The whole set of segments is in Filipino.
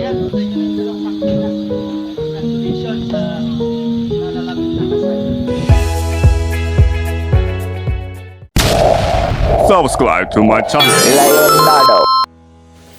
Ayan, tayo ng dalawang sakto na. Congratulations sa nalalapit na kasal. Subscribe to my channel. Leonardo.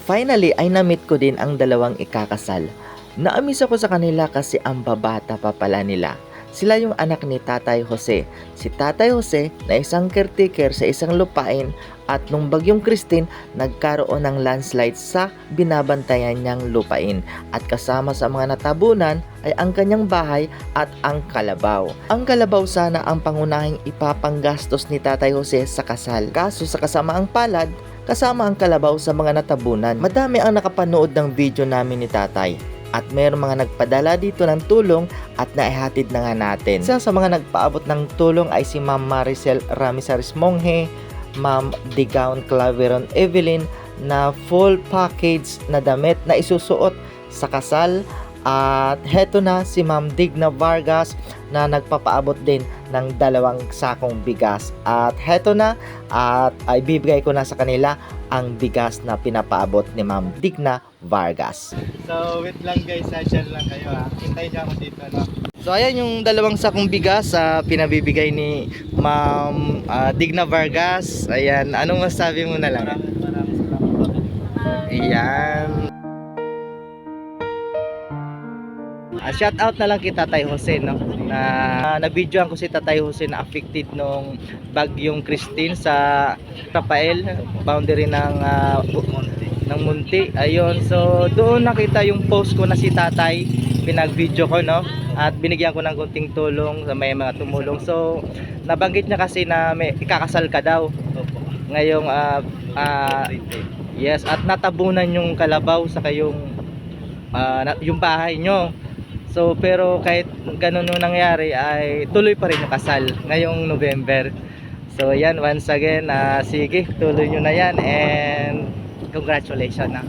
Finally ay na-meet ko din ang dalawang ikakasal. Naamis ako sa kanila kasi ang babata pa pala nila. Sila yung anak ni Tatay Jose. Si Tatay Jose na isang caretaker sa isang lupain at nung bagyong Christine nagkaroon ng landslide sa binabantayan niyang lupain. At kasama sa mga natabunan ay ang kanyang bahay at ang kalabaw. Ang kalabaw sana ang pangunahing ipapanggastos ni Tatay Jose sa kasal. Kaso sa kasamaang palad, kasama ang kalabaw sa mga natabunan. Madami ang nakapanood ng video namin ni Tatay. At mayroong mga nagpadala dito ng tulong at naihatid na nga natin. Isa sa mga nagpaabot ng tulong ay si Ma'am Maricel Ramizares Monghe, Ma'am Digaon Claveron Evelyn na full package na damit na isusuot sa kasal. At heto na si Ma'am Digna Vargas na nagpapaabot din ng 2 sakong bigas. At heto na at ibibigay ko na sa kanila ang bigas na pinapaabot ni Ma'am Digna Vargas. So, wait lang guys, share lang kayo ha. Hintayin niyo ako dito, no? So ayan yung 2 sakong bigas pinabibigay ni Ma'am Digna Vargas. Ayan, anong masabi mo na lang? Maraming salamat. Ayan. Shout out na lang kay Tatay Jose, no? Na-videoan ko si Tatay Jose na affected nung bagyong Christine sa Tapael, boundary ng Munti. Ayun, so doon nakita yung post ko na si Tatay, pinag-video ko, no? At binigyan ko ng konting tulong sa may mga tumulong. So nabanggit niya kasi na may ikakasal ka daw ngayong yes, at natabunan yung kalabaw sa kayong yung bahay nyo. So pero kahit ganun yung nangyari ay tuloy pa rin yung kasal ngayong November. So yan, once again, sige, tuloy nyo na yan and congratulations na.